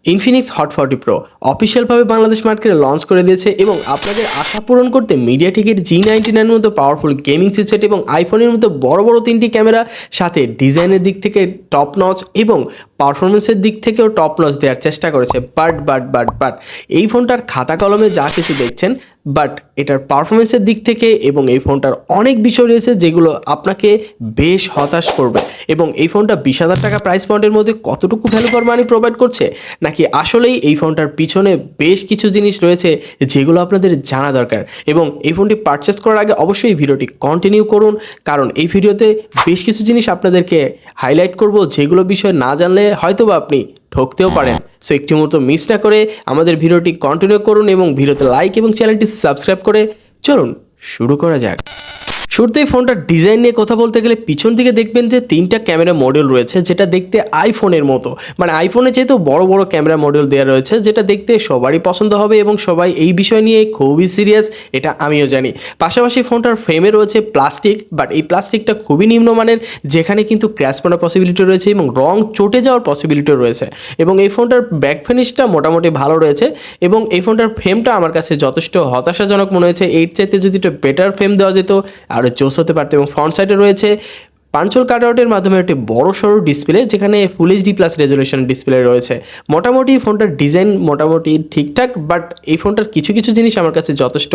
Infinix hot 40 pro অফিসিয়ালভাবে Bangladesh মার্কেটে launch করে দিয়েছে এবং আপনাদের আশা পূরণ করতে মিডিয়াটেকের G99 মতো পাওয়ারফুল গেমিং চিপসেট এবং আইফোনের মতো বড় বড় তিনটি ক্যামেরা সাথে ডিজাইনের দিক থেকে টপ নচ এবং পারফরমেন্সের দিক থেকেও টপ নচ দেওয়ার চেষ্টা করেছে। বাট এই ফোনটার খাতা কলমে যা কিছু দেখছেন, বাট এটার পারফরমেন্সের দিক থেকে এবং এই ফোনটার অনেক বিষয় রয়েছে যেগুলো আপনাকে বেশ হতাশ করবে। এবং এই ফোনটা 20,000 টাকা প্রাইস পয়েন্টের মধ্যে কতটুকু ভ্যালু ফর মানি প্রোভাইড করছে, নাকি আসলেই এই ফোনটার পিছনে বেশ কিছু জিনিস রয়েছে যেগুলো আপনাদের জানা দরকার। এবং এই ফোনটি পারচেস করার আগে অবশ্যই ভিডিওটি কন্টিনিউ করুন, কারণ এই ভিডিওতে বেশ কিছু জিনিস আপনাদেরকে হাইলাইট করব যেগুলো বিষয় না জানলে হয়তোবা আপনি ঠকতেও পারেন। সো একটি মতো মিস না করে আমাদের ভিডিওটি কন্টিনিউ করুন এবং ভিডিওতে লাইক এবং চ্যানেলটি সাবস্ক্রাইব করে চলুন শুরু করা যাক। শুরুতেই ফোনটার ডিজাইন নিয়ে কথা বলতে গেলে পিছন দিকে দেখবেন যে 3টা ক্যামেরা মডেল রয়েছে, যেটা দেখতে আইফোনের মতো, মানে আইফোনের চেয়েতেও বড় বড় ক্যামেরা মডেল দেওয়া রয়েছে, যেটা দেখতে সবারই পছন্দ হবে এবং সবাই এই বিষয় নিয়ে খুবই সিরিয়াস, এটা আমিও জানি। পাশাপাশি ফোনটার ফ্রেমে রয়েছে প্লাস্টিক, বাট এই প্লাস্টিকটা খুবই নিম্নমানের, যেখানে কিন্তু ক্র্যাশ পড়ার পসিবিলিটি রয়েছে এবং রং চটে যাওয়ার পসিবিলিটি রয়েছে। এবং এই ফোনটার ব্যাক ফিনিশটা মোটামুটি ভালো রয়েছে এবং এই ফোনটার ফ্রেমটা আমার কাছে যথেষ্ট হতাশাজনক মনে হয়েছে। এর চাইতে যদি একটা বেটার ফ্রেম দেওয়া যেত আরও জোস হতে পারতো। এবং ফ্রন্ট সাইডে রয়েছে পাঞ্চল কাটআউটের মাধ্যমে একটি বড় সড়ো ডিসপ্লে, যেখানে full HD plus resolution display রয়েছে। মোটামুটি ফোনটার ডিজাইন মোটামুটি ঠিকঠাক, বাট এই ফোনটার কিছু কিছু জিনিস আমার কাছে যথেষ্ট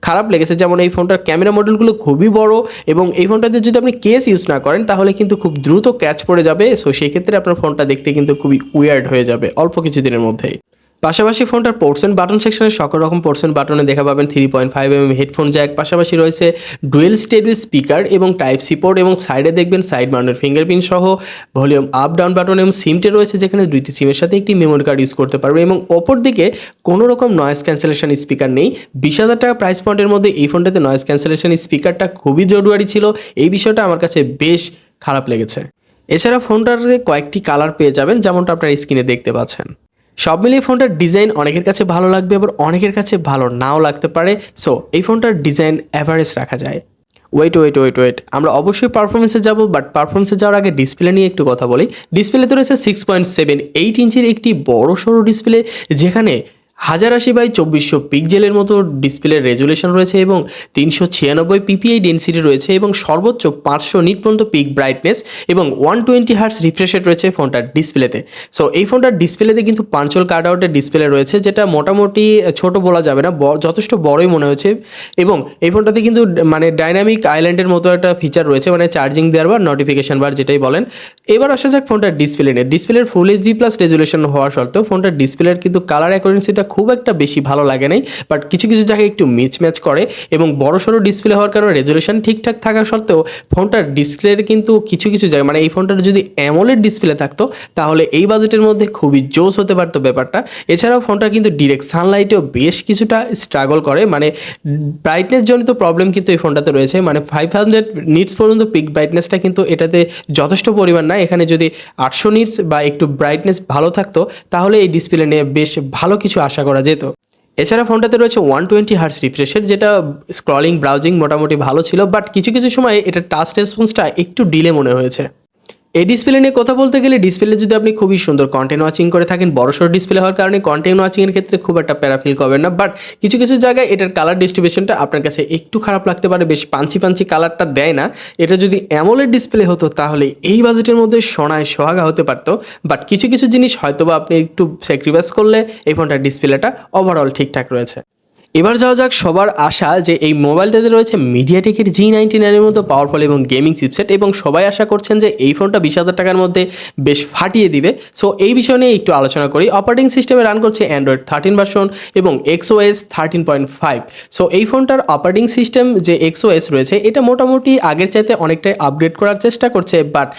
খারাপ লেগেছে। যেমন এই ফোনটার ক্যামেরা মডেলগুলো খুবই বড় এবং এই ফোনটাতে যদি আপনি কেস ইউজ না করেন তাহলে কিন্তু খুব দ্রুত ক্র্যাচ পড়ে যাবে। সো সেই ক্ষেত্রে আপনার ফোনটা দেখতে কিন্তু খুবই উইয়ার্ড হয়ে যাবে অল্প কিছু দিনের মধ্যেই। পাশাপাশি ফোনটার পোর্টস অ্যান্ড বাটন সেকশনে সকল রকম পোর্টস অ্যান্ড বাটনে দেখা পাবেন 3.5mm হেডফোন জ্যাক, পাশাপাশি রয়েছে ডুয়েল স্টেরিও স্পিকার এবং টাইপ সি পোর্ট, এবং সাইডে দেখবেন সাইড মাউন্টেড ফিঙ্গারপ্রিন্ট সহ ভলিউম আপ ডাউন বাটন এবং সিমটে রয়েছে, যেখানে দুইটি সিমের সাথে একটি মেমোরি কার্ড ইউজ করতে পারবে। এবং অপর দিকে কোনো রকম নয়েজ ক্যান্সেলেশন স্পিকার নেই। 20,000 টাকা প্রাইস পয়েন্টের মধ্যে এই ফোনটাতে নয়েজ ক্যান্সেলেশন স্পিকারটা খুবই জরুরি ছিল, এই বিষয়টা আমার কাছে বেশ খারাপ লেগেছে। এছাড়া ফোনটার কয়েকটি কালার পেয়ে যাবেন, যেমনটা আপনারা স্ক্রিনে দেখতে পাচ্ছেন। সব মিলিয়ে ফোনটার ডিজাইন অনেকের কাছে ভালো লাগবে, আবার অনেকের কাছে ভালো নাও লাগতে পারে। সো এই ফোনটার ডিজাইন অ্যাভারেজ রাখা যায়। ওয়েট, আমরা অবশ্যই পারফরমেন্সে যাব, বাট পারফরমেন্সে যাওয়ার আগে ডিসপ্লে নিয়ে একটু কথা বলি। ডিসপ্লেতে রয়েছে 6.78 ইঞ্চির একটি বড় সড়ো ডিসপ্লে, যেখানে 1080x2400 পিক্সেলের মতো ডিসপ্লের রেজুলেশন রয়েছে এবং 396 পিপিআই ডেন্সিটি রয়েছে এবং সর্বোচ্চ 500 নিট পর্যন্ত পিক ব্রাইটনেস এবং 120 হার্টজ রিফ্রেশ রেট রয়েছে ফোনটার ডিসপ্লেতে। সো এই ফোনটার ডিসপ্লেতে কিন্তু পাঞ্চল কাটআউটের ডিসপ্লে রয়েছে, যেটা মোটামুটি ছোট বলা যাবে না, যথেষ্ট বড়ই মনে হচ্ছে। এবং এই ফোনটাতে কিন্তু মানে ডাইনামিক আইল্যান্ডের মতো একটা ফিচার রয়েছে, মানে চার্জিং দেওয়ার বার, নোটিফিকেশন বার যেটাই বলেন। এবার আসা যাক ফোনটার ডিসপ্লে নিয়ে। ডিসপ্লের ফুল এইচডি প্লাস রেজুলেশন হওয়া সত্ত্বেও ফোনটার ডিসপ্লের কিন্তু কালার অ্যাকুরেন্সিটা খুব একটা বেশি ভালো লাগে নাই, বাট কিছু কিছু জায়গায় একটু মিচম্যাচ করে। এবং বড় সড়ো ডিসপ্লে হওয়ার কারণে রেজুলেশন ঠিকঠাক থাকা সত্ত্বেও ফোনটার ডিসপ্লের কিন্তু কিছু কিছু জায়গায়, মানে এই ফোনটার যদি অ্যামোলেড ডিসপ্লে থাকতো তাহলে এই বাজেটের মধ্যে খুবই জোস হতে পারতো ব্যাপারটা। এছাড়াও ফোনটা কিন্তু ডিরেক্ট সানলাইটেও বেশ কিছুটা স্ট্রাগল করে, মানে ব্রাইটনেস জনিত প্রবলেম কিন্তু এই ফোনটাতে রয়েছে। মানে 500 নিটস পর্যন্ত পিক ব্রাইটনেসটা কিন্তু এটাতে যথেষ্ট পরিমাণ না। এখানে যদি 800 নিটস বা একটু ব্রাইটনেস ভালো থাকতো তাহলে এই ডিসপ্লে নিয়ে বেশ ভালো কিছু আশা করা যেত। এছাড়া ফোনটাতে রয়েছে 120 হার্টজ রিফ্রেশ রেট, যেটা স্ক্রলিং ব্রাউজিং মোটামুটি ভালো ছিল, বাট কিছু কিছু সময় এটা টাচ রেসপন্সটা একটু ডিলে মনে হয়েছে। এই ডিসপ্লে নিয়ে কথা বলতে গেলে, ডিসপ্লে যদি আপনি খুবই সুন্দর কন্টেন্ট ওয়াচিং করে থাকেন, বড়সড় ডিসপ্লে হওয়ার কারণে কন্টেন্ট ওয়াচিংয়ের ক্ষেত্রে খুব একটা প্যারা ফিল করবেন না, বাট কিছু কিছু জায়গায় এটার কালার ডিস্ট্রিবিউশনটা আপনার কাছে একটু খারাপ লাগতে পারে, বেশ পাঞ্চি কালারটা দেয় না। এটা যদি অ্যামোলেড ডিসপ্লে হতো তাহলে এই বাজেটের মধ্যে সোনায় সোহাগা হতে পারতো, বাট কিছু কিছু জিনিস হয়তোবা আপনি একটু স্যাক্রিফাইস করলে এই ফোনটার ডিসপ্লেটা ওভারঅল ঠিকঠাক রয়েছে। এবার যাওয়া যাক সবার আশা যে এই মোবাইলটাতে রয়েছে মিডিয়াটেকের G99 মতো পাওয়ারফুল এবং গেমিং চিপসেট, এবং সবাই আশা করছেন যে এই ফোনটা 20,000 টাকার মধ্যে বেশ ফাটিয়ে দিবে। সো এই বিষয় নিয়ে একটু আলোচনা করি। অপারেটিং সিস্টেমে রান করছে অ্যান্ড্রয়েড 13 ভার্সন এবং XOS 13.5। সো এই ফোনটার অপারেটিং সিস্টেম যে XOS রয়েছে এটা মোটামুটি আগের চাইতে অনেকটাই আপগ্রেড করার চেষ্টা করছে, বাট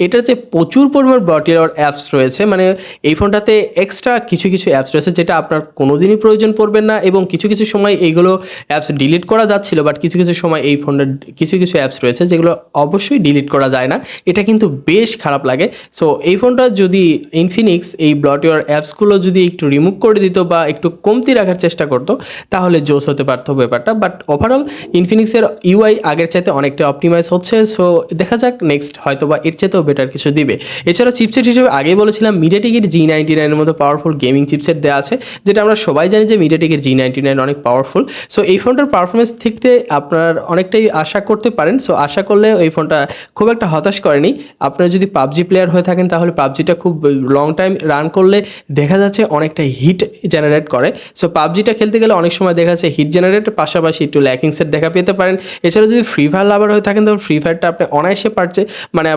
এটার যে প্রচুর পরিমাণ ব্লটিয়ার অ্যাপস রয়েছে, মানে এই ফোনটাতে এক্সট্রা কিছু কিছু অ্যাপস রয়েছে যেটা আপনার কোনোদিনই প্রয়োজন পড়বে না, এবং কিছু কিছু সময় এইগুলো অ্যাপস ডিলিট করা যাচ্ছিল, বাট কিছু কিছু সময় এই ফোনটার কিছু কিছু অ্যাপস রয়েছে যেগুলো অবশ্যই ডিলিট করা যায় না, এটা কিন্তু বেশ খারাপ লাগে। সো এই ফোনটা যদি ইনফিনিক্স এই ব্লটিয়ার অ্যাপসগুলো যদি একটু রিমুভ করে দিত বা একটু কমতি রাখার চেষ্টা করতো তাহলে জোস হতে পারতো ব্যাপারটা। বাট ওভারঅল ইনফিনিক্সের ইউআই আগের চাইতে অনেকটা অপটিমাইজ হচ্ছে। সো দেখা যাক নেক্সট হয়তো বা এর চাইতেও বেটার কিছু দিবে। এছাড়াও চিপসেট হিসেবে আগেই বলেছিলাম মিডিয়াটেকের G99 এর মতো পাওয়ারফুল গেমিং চিপসেট দেওয়া আছে, যেটা আমরা সবাই জানি যে মিডিয়াটেকের G99 অনেক পাওয়ারফুল। সো এই ফোনটার পারফরমেন্স থেকে আপনার অনেকটাই আশা করতে পারেন। সো আশা করলে এই ফোনটা খুব একটা হতাশ করেনি। আপনারা যদি পাবজি প্লেয়ার হয়ে থাকেন তাহলে পাবজিটা খুব লং টাইম রান করলে দেখা যাচ্ছে অনেকটা হিট জেনারেট করে। সো পাবজিটা খেলতে গেলে অনেক সময় দেখা যাচ্ছে হিট জেনারেটের পাশাপাশি একটু ল্যাকিংসের দেখা পেতে পারেন। এছাড়া যদি ফ্রি ফায়ার লাভার হয়ে থাকেন তাহলে ফ্রি ফায়ারটা আপনি অনায়াসে পারছে মানে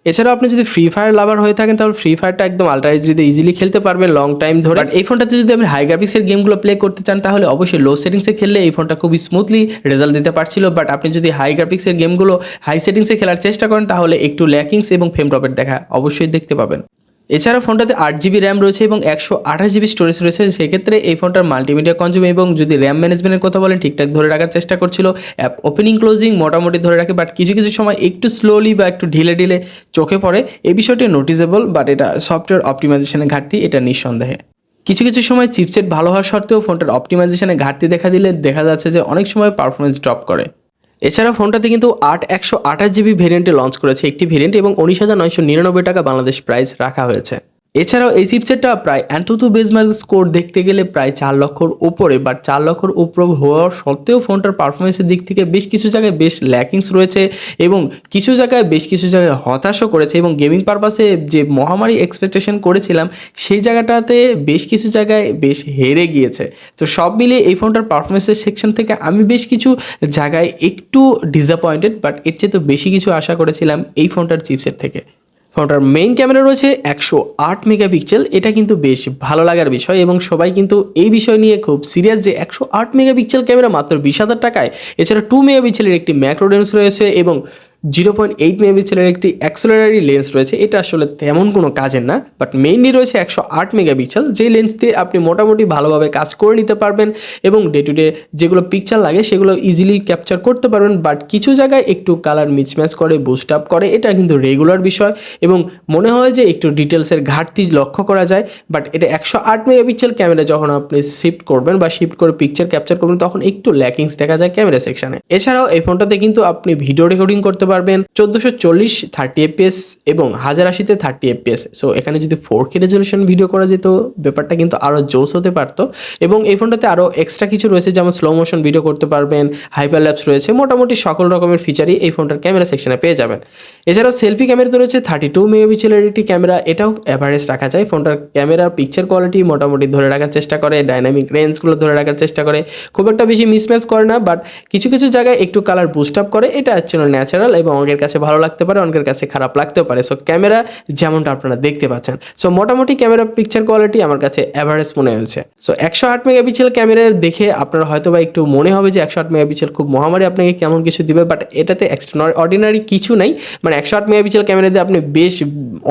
এছাড়াও আপনি যদি ফ্রি ফায়ার লাভার হয়ে থাকেন তাহলে ফ্রি ফায়ারটা একদম আল্ট্রা এইচডিতে ইজিলি খেলতে পারবেন লং টাইম ধরে। বাট এই ফোনটাতে যদি আপনি হাই গ্রাফিক্সের গেমগুলো প্লে করতে চান তাহলে অবশ্যই লো সেটিংসে খেললে এই ফোনটা খুবই স্মুথলি রেজাল্ট দিতে পারছিল। বাট আপনি যদি হাই গ্রাফিক্সের গেমগুলো হাই সেটিংসে খেলার চেষ্টা করেন তাহলে একটু ল্যাকিংস এবং ফ্রেম ড্রপের দেখা অবশ্যই দেখতে পাবেন। এছাড়া ফোনটাতে 8GB র্যাম রয়েছে এবং 128GB স্টোরেজ রয়েছে। সেক্ষেত্রে এই ফোনটার মাল্টিমিডিয়া কনজিউম এবং যদি র্যাম ম্যানেজমেন্টের কথা বলেন ঠিকঠাক ধরে রাখার চেষ্টা করছিল। অ্যাপ ওপেনিং ক্লোজিং মোটামুটি ধরে রাখে, বাট কিছু কিছু সময় একটু স্লোলি বা একটু ঢিলে ঢিলে চোখে পড়ে। এই বিষয়টি নোটিসেবল, বাট এটা সফটওয়্যার অপটিমাইজেশনের ঘাটতি, এটা নিঃসন্দেহে। কিছু কিছু সময় চিপসেট ভালো হওয়ার সত্ত্বেও ফোনটার অপটিমাইজেশনে ঘাটতি দেখা দিলে দেখা যাচ্ছে যে অনেক সময় পারফরমেন্স ড্রপ করে। এছাড়া ফোনটাতে কিন্তু 128GB ভেরিয়েন্টে লঞ্চ করেছে একটি ভেরিয়েন্ট এবং 19,999 টাকা বাংলাদেশ প্রাইস রাখা হয়েছে। এছাড়াও এই চিপসেটটা প্রায় অ্যান্তুতু বেজমার্ক স্কোর দেখতে গেলে প্রায় 4 লক্ষর উপরে, বাট 4 লক্ষর উপরে হওয়ার সত্ত্বেও ফোনটার পারফরমেন্সের দিক থেকে বেশ কিছু জায়গায় বেশ ল্যাকিংস রয়েছে এবং কিছু জায়গায় হতাশও করেছে এবং গেমিং পারপাসে যে মহামারী এক্সপেকটেশন করেছিলাম সেই জায়গাটাতে বেশ কিছু জায়গায় বেশ হেরে গিয়েছে। তো সব মিলিয়ে এই ফোনটার পারফরমেন্সের সেকশন থেকে আমি বেশ কিছু জায়গায় একটু ডিসঅ্যাপয়েন্টেড, বাট এর চেয়ে তো বেশি কিছু আশা করেছিলাম এই ফোনটার চিপসেট থেকে। ফোনটার মেইন ক্যামেরা রয়েছে 108 মেগাপিক্সেল, এটা কিন্তু বেশ ভালো লাগার বিষয় এবং সবাই কিন্তু এই বিষয় নিয়ে খুব সিরিয়াস যে 108 মেগাপিক্সেল ক্যামেরা মাত্র 20,000 টাকায়। এছাড়া 2 মেগাপিক্সেলের একটি ম্যাক্রো লেন্স রয়েছে এবং 0.8 মেগাপিক্সেলের একটি অ্যাক্সেলারি লেন্স রয়েছে। এটা আসলে তেমন কোনো কাজের না, বাট মেইনলি রয়েছে 108 মেগাপিক্সেল, যে লেন্স দিয়ে আপনি মোটামুটি ভালোভাবে কাজ করে নিতে পারবেন এবং ডে টু ডে যেগুলো পিকচার লাগে সেগুলো ইজিলি ক্যাপচার করতে পারবেন। বাট কিছু জায়গায় একটু কালার মিসম্যাচ করে, বুস্ট আপ করে, এটা কিন্তু রেগুলার বিষয় এবং মনে হয় যে একটু ডিটেলসের ঘাটতি লক্ষ্য করা যায়। বাট এটা 108 মেগাপিক্সেল ক্যামেরা যখন আপনি শিফট করবেন বা শিফট করে পিকচার ক্যাপচার করবেন তখন একটু ল্যাকিংস দেখা যায় ক্যামেরা সেকশনে। এছাড়াও এই ফোনটাতে কিন্তু আপনি ভিডিও রেকর্ডিং করতে পারবেন 1440 30fps এবং 1080-তে 30fps। সো এখানে যদি 4K রেজলিউশন ভিডিও করা যেত ব্যাপারটা কিন্তু আরও জোস হতে পারতো। এবং এই ফোনটাতে আরও এক্সট্রা কিছু রয়েছে, যেমন স্লো মোশন ভিডিও করতে পারবেন, হাইপারল্যাপস রয়েছে, মোটামুটি সকল রকমের ফিচারই এই ফোনটার ক্যামেরা সেকশনে পেয়ে যাবেন। এছাড়াও সেলফি ক্যামেরাতে রয়েছে 32 মেগাপিক্সেলের একটি ক্যামেরা, এটাও অ্যাভারেজ রাখা যায়। ফোনটার ক্যামেরা পিকচার কোয়ালিটি মোটামুটি ধরে রাখার চেষ্টা করে, ডাইনামিক রেঞ্জগুলো ধরে রাখার চেষ্টা করে, খুব একটা বেশি মিসম্যাচ করে না, বাট কিছু কিছু জায়গায় একটু কালার বুস্ট আপ করে। এটা অ্যাকচুয়ালি ন্যাচারাল এবং অনেকের কাছে ভালো লাগতে পারে, অনেকের কাছে খারাপ লাগতেও পারে। সো ক্যামেরা যেমনটা আপনারা দেখতে পাচ্ছেন, সো মোটামুটি ক্যামেরা পিকচার কোয়ালিটি আমার কাছে অ্যাভারেজ মনে হয়েছে। সো 108 মেগাপিক্সেল ক্যামেরা দেখে আপনার হয়তো বা একটু মনে হবে যে 108 মেগাপিক্সেল খুব মহামারী আপনাকে কেমন কিছু দিবে, বাট এটাতে এক্সট্রা অর্ডিনারি কিছু নাই। মানে 108 মেগাপিক্সেল ক্যামেরা দিয়ে আপনি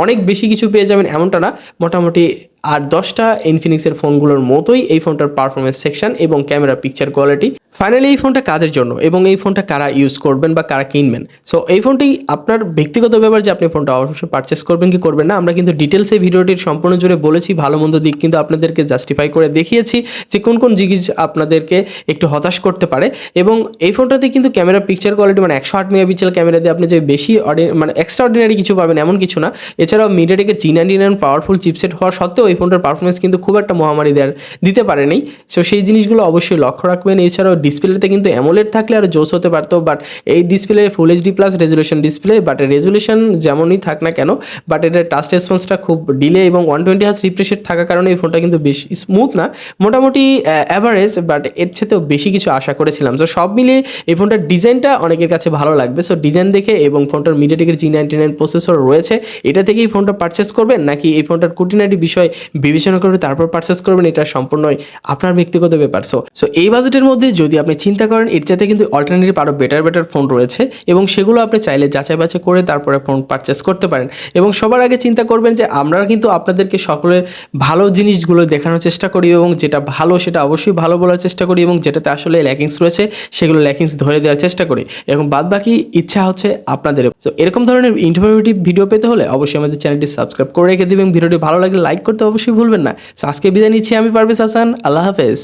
অনেক বেশি কিছু পেয়ে যাবেন এমনটা না। মোটামুটি আর 10টা ইনফিনিক্সের ফোনগুলোর মতোই এই ফোনটার পারফরমেন্স সেকশন এবং ক্যামেরা পিকচার কোয়ালিটি। ফাইনালি এই ফোনটা কাদের জন্য এবং এই ফোনটা কারা ইউজ করবেন বা কারা কিনবেন, সো এই ফোনটি আপনার ব্যক্তিগত ব্যাপার যে আপনি ফোনটা অবশ্যই পারচেস করবেন কি করবেন না। আমরা কিন্তু ডিটেলসে ভিডিওটির সম্পূর্ণ জুড়ে বলেছি, ভালো মন্দ দিক কিন্তু আপনাদেরকে জাস্টিফাই করে দেখিয়েছি যে কোন কোন জিনিস আপনাদেরকে একটু হতাশ করতে পারে। এবং এই ফোনটাতে কিন্তু ক্যামেরা পিকচার কোয়ালিটি মানে 108 মেগাপিক্সেল ক্যামেরা দিয়ে আপনি যে বেশি মানে এক্সট্রা অর্ডিনারি কিছু পাবেন এমন কিছু না। এছাড়াও মিডিয়াটেকের G99 পাওয়ারফুল চিপসেট হওয়ার সত্ত্বেও এই ফোনটার পারফরমেন্স কিন্তু খুব একটা মহামারী দিতে পারেনি। সো সেই জিনিসগুলো অবশ্যই লক্ষ্য রাখবেন। এছাড়াও ডিসপ্লেতে কিন্তু অ্যামোলেড থাকলে আরও জোস হতে পারতো, বাট এই display full HD plus resolution display, but resolution যেমনই থাক না কেন, বাট এটার টাচ রেসপন্সটা খুব ডিলে এবং 120 হার্জ রিফ্রেশ রেট থাকার কারণে এই ফোনটা কিন্তু বেশ স্মুথ না, মোটামুটি অ্যাভারেজ, বাট এর চেয়েও বেশি কিছু আশা করেছিলাম। সো সব মিলিয়ে এই ফোনটার ডিজাইনটা অনেকের কাছে ভালো লাগবে। সো ডিজাইন দেখে এবং ফোনটার মিডিয়াটেকের G99 প্রসেসর রয়েছে, এটা থেকেই ফোনটা পারচেস করবেন নাকি এই ফোনটার খুঁটিনাটি বিষয় বিবেচনা করে তারপর পারচেস করবেন, এটা সম্পূর্ণই আপনার ব্যক্তিগত ব্যাপার। সো এই বাজেটের মধ্যে যদি আপনি চিন্তা করেন এর চাইতে কিন্তু অল্টারনেটিভ আরও বেটার ফোন রয়েছে এবং সেগুলো আপনি চাইলে যাচাই বাছাই করে তারপরে ফোন পারচেস করতে পারেন। এবং সবার আগে চিন্তা করবেন যে আমরা কিন্তু আপনাদেরকে সকলের ভালো জিনিসগুলো দেখানোর চেষ্টা করি এবং যেটা ভালো সেটা অবশ্যই ভালো বলার চেষ্টা করি এবং যেটাতে আসলে ল্যাকিংস রয়েছে সেগুলো ল্যাকিংস ধরে দেওয়ার চেষ্টা করি এবং বাদ বাকি ইচ্ছা হচ্ছে আপনাদের। তো এরকম ধরনের ইনফরমেটিভ ভিডিও পেতে হলে অবশ্যই আমাদের চ্যানেলটি সাবস্ক্রাইব করে রেখে দেবেন। ভিডিওটি ভালো লাগলে লাইক করতে অবশ্যই ভুলবেন না। সো আজকে বিদায় নিচ্ছি, আমি পারভেজ হাসান, আল্লাহ হাফেজ।